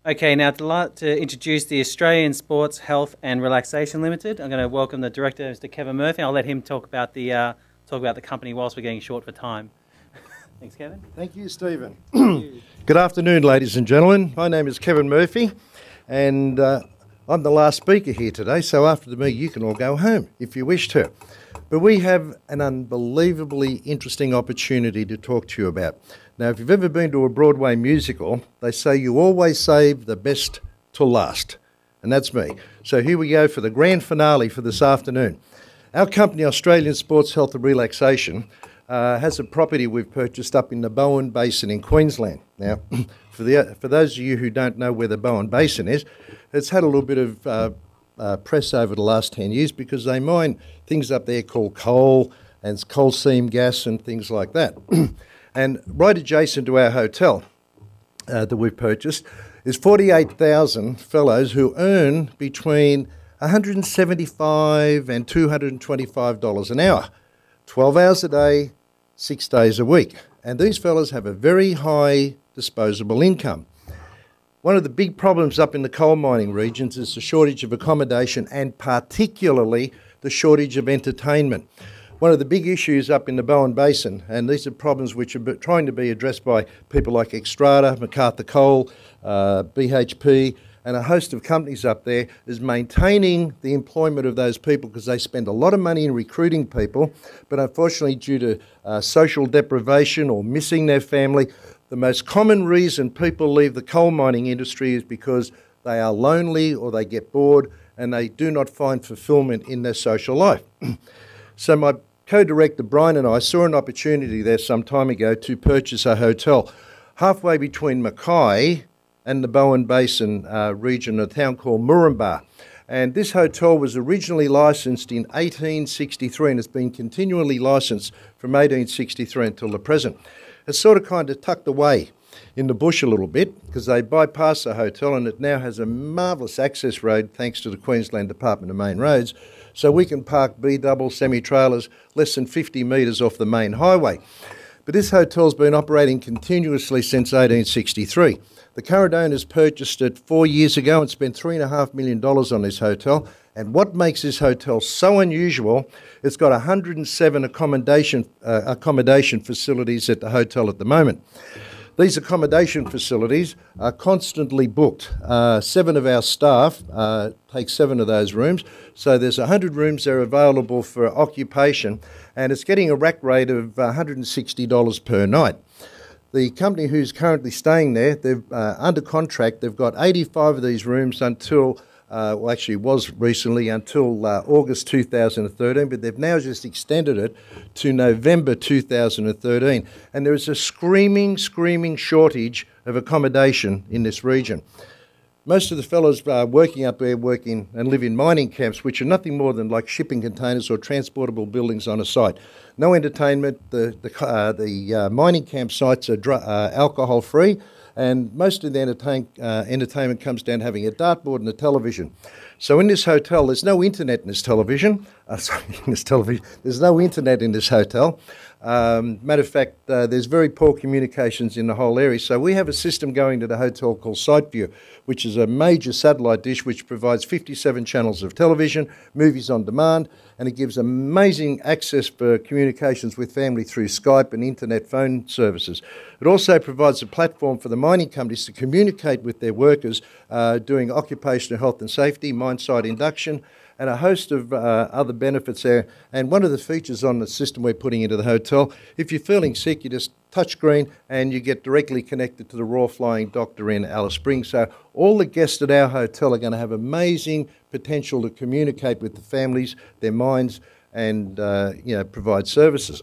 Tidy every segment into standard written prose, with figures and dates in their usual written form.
Okay, now I'd like to introduce the Australian Sports Health and Relaxation Limited. I'm going to welcome the director, Mr. Kevin Murphy. I'll let him talk about the company whilst we're getting short for time. Thanks, Kevin. Thank you, Stephen. Good afternoon, ladies and gentlemen. My name is Kevin Murphy, and I'm the last speaker here today, so after the meeting you can all go home if you wish to. But we have an unbelievably interesting opportunity to talk to you about. Now, if you've ever been to a Broadway musical, they say you always save the best till last, and that's me. So here we go for the grand finale for this afternoon. Our company, Australian Sports Health and Relaxation, has a property we've purchased up in the Bowen Basin in Queensland. Now, for those of you who don't know where the Bowen Basin is, it's had a little bit of press over the last 10 years because they mine things up there called coal and coal seam gas and things like that. And right adjacent to our hotel that we've purchased is 48,000 fellows who earn between $175 and $225 an hour, 12 hours a day, 6 days a week. And these fellows have a very high disposable income. One of the big problems up in the coal mining regions is the shortage of accommodation and particularly the shortage of entertainment. One of the big issues up in the Bowen Basin, and these are problems which are trying to be addressed by people like Xstrata, MacArthur Coal, BHP, and a host of companies up there, is maintaining the employment of those people because they spend a lot of money in recruiting people, but unfortunately due to social deprivation or missing their family, the most common reason people leave the coal mining industry is because they are lonely or they get bored and they do not find fulfillment in their social life. So my co-director Brian and I saw an opportunity there some time ago to purchase a hotel halfway between Mackay and the Bowen Basin region, a town called Moranbah. And this hotel was originally licensed in 1863 and has been continually licensed from 1863 until the present. It's sort of kind of tucked away in the bush a little bit because they bypassed the hotel and it now has a marvellous access road thanks to the Queensland Department of Main Roads, so we can park B-double semi-trailers less than 50 metres off the main highway. But this hotel's been operating continuously since 1863. The current owners purchased it 4 years ago and spent $3.5 million on this hotel. And what makes this hotel so unusual, it's got 107 accommodation facilities at the hotel at the moment. These accommodation facilities are constantly booked. 7 of our staff take 7 of those rooms. So there's 100 rooms there available for occupation, and it's getting a rack rate of $160 per night. The company who's currently staying there, they've under contract, they've got 85 of these rooms until, well actually it was recently, until August 2013, but they've now just extended it to November 2013. And there is a screaming shortage of accommodation in this region. Most of the fellows working up there working and live in mining camps, which are nothing more than like shipping containers or transportable buildings on a site. No entertainment. The mining camp sites are alcohol-free, and most of the entertainment comes down having a dartboard and a television. So in this hotel, there's no internet in this television. There's no internet in this hotel. Matter of fact, there's very poor communications in the whole area. So we have a system going to the hotel called SiteView, which is a major satellite dish which provides 57 channels of television, movies on demand, and it gives amazing access for communications with family through Skype and internet phone services. It also provides a platform for the mining companies to communicate with their workers doing occupational health and safety, mine site induction, and a host of other benefits there. And one of the features on the system we're putting into the hotel, if you're feeling sick, you just touch screen and you get directly connected to the Royal Flying Doctor in Alice Springs. So all the guests at our hotel are going to have amazing potential to communicate with the families, their minds, and provide services.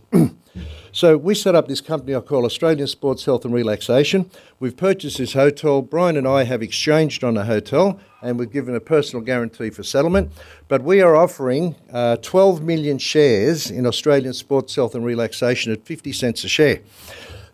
So we set up this company I call Australian Sports Health and Relaxation. We've purchased this hotel. Brian and I have exchanged on the hotel and we've given a personal guarantee for settlement. But we are offering 12 million shares in Australian Sports Health and Relaxation at 50 cents a share.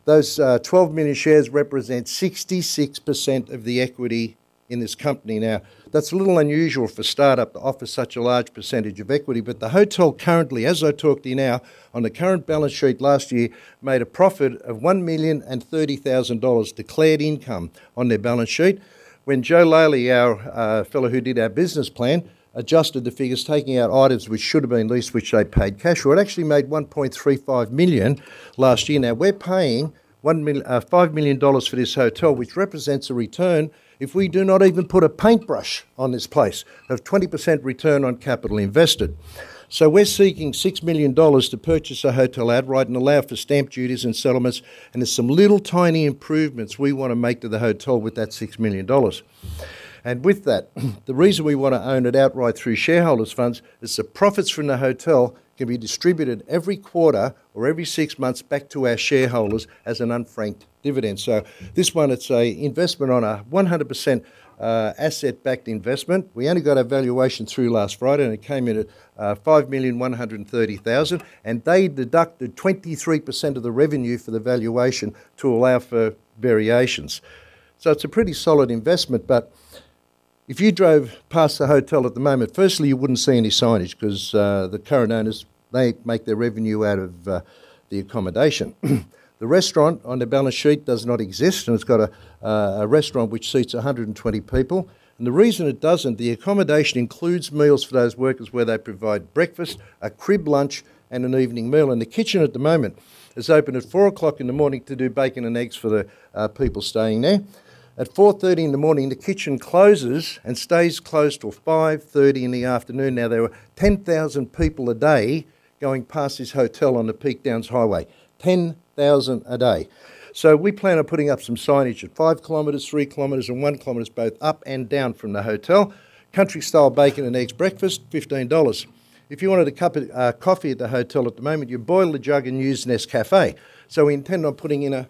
Those 12 million shares represent 66% of the equity in this company. Now, that's a little unusual for a startup to offer such a large percentage of equity, but the hotel currently, as I talk to you now, on the current balance sheet last year, made a profit of $1,030,000 declared income on their balance sheet. when Joe Laley, our fellow who did our business plan, adjusted the figures, taking out items which should have been leased, which they paid cash for, it actually made $1.35 million last year. Now, we're paying $5 million for this hotel, which represents a return, if we do not even put a paintbrush on this place, of 20% return on capital invested. So we're seeking $6 million to purchase a hotel outright and allow for stamp duties and settlements, and there's some little tiny improvements we want to make to the hotel with that $6 million. And with that, the reason we want to own it outright through shareholders' funds is the profits from the hotel can be distributed every quarter or every 6 months back to our shareholders as an unfranked dividend. So this one, it's a investment on a 100% asset-backed investment. We only got our valuation through last Friday, and it came in at $5,130,000, and they deducted 23% of the revenue for the valuation to allow for variations. So it's a pretty solid investment, but if you drove past the hotel at the moment, firstly, you wouldn't see any signage because the current owners, they make their revenue out of the accommodation. The restaurant on the balance sheet does not exist, and it's got a restaurant which seats 120 people. And the reason it doesn't, the accommodation includes meals for those workers where they provide breakfast, a crib lunch, and an evening meal. And the kitchen at the moment is open at 4 o'clock in the morning to do bacon and eggs for the people staying there. At 4:30 in the morning, the kitchen closes and stays closed till 5:30 in the afternoon. Now, there were 10,000 people a day going past this hotel on the Peak Downs Highway. 10,000 a day. So we plan on putting up some signage at 5 kilometres, 3 kilometres and 1 kilometre, both up and down from the hotel. Country-style bacon and eggs breakfast, $15. If you wanted a cup of coffee at the hotel at the moment, you boil the jug and use Nescafe. So we intend on putting in a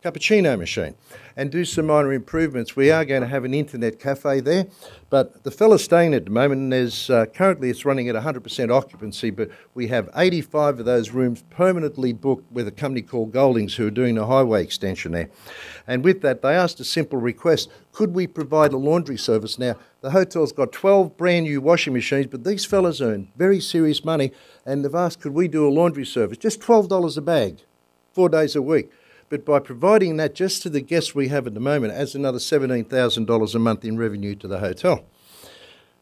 cappuccino machine and do some minor improvements. We are going to have an internet cafe there, but the fella's staying at the moment, and there's currently it's running at 100% occupancy, but we have 85 of those rooms permanently booked with a company called Goldings who are doing the highway extension there. And with that, they asked a simple request: could we provide a laundry service? Now, the hotel's got 12 brand new washing machines, but these fellas earn very serious money, and they've asked, could we do a laundry service? Just $12 a bag, 4 days a week. But by providing that just to the guests we have at the moment, adds another $17,000 a month in revenue to the hotel.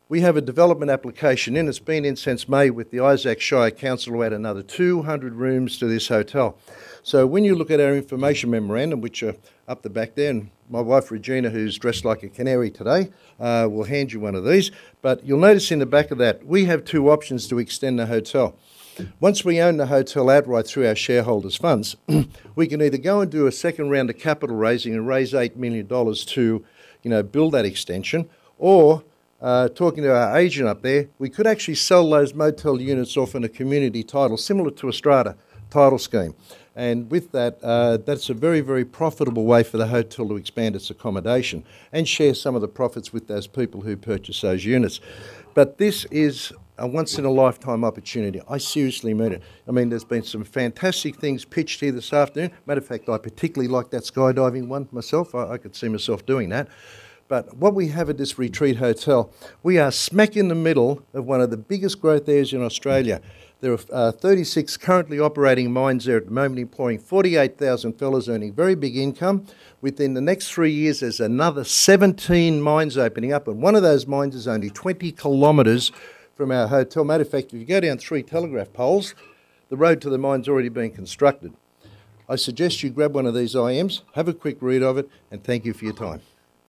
We have a development application in. It's been in since May with the Isaac Shire Council to add another 200 rooms to this hotel. So when you look at our information memorandum, which are up the back there, and my wife Regina, who's dressed like a canary today, will hand you one of these. But you'll notice in the back of that, we have two options to extend the hotel. Once we own the hotel outright through our shareholders' funds, we can either go and do a second round of capital raising and raise $8 million to, build that extension, or talking to our agent up there, we could actually sell those motel units off in a community title, similar to a strata title scheme. And with that, that's a very, very profitable way for the hotel to expand its accommodation and share some of the profits with those people who purchase those units. But this is a once-in-a-lifetime opportunity. I seriously mean it. I mean, there's been some fantastic things pitched here this afternoon. Matter of fact, I particularly like that skydiving one myself. I could see myself doing that. But what we have at this retreat hotel, we are smack in the middle of one of the biggest growth areas in Australia. There are 36 currently operating mines there at the moment, employing 48,000 fellas, earning very big income. Within the next 3 years, there's another 17 mines opening up, and one of those mines is only 20 kilometres from our hotel. Matter of fact, if you go down 3 telegraph poles, the road to the mine's already been constructed. I suggest you grab one of these IMs, have a quick read of it, and thank you for your time.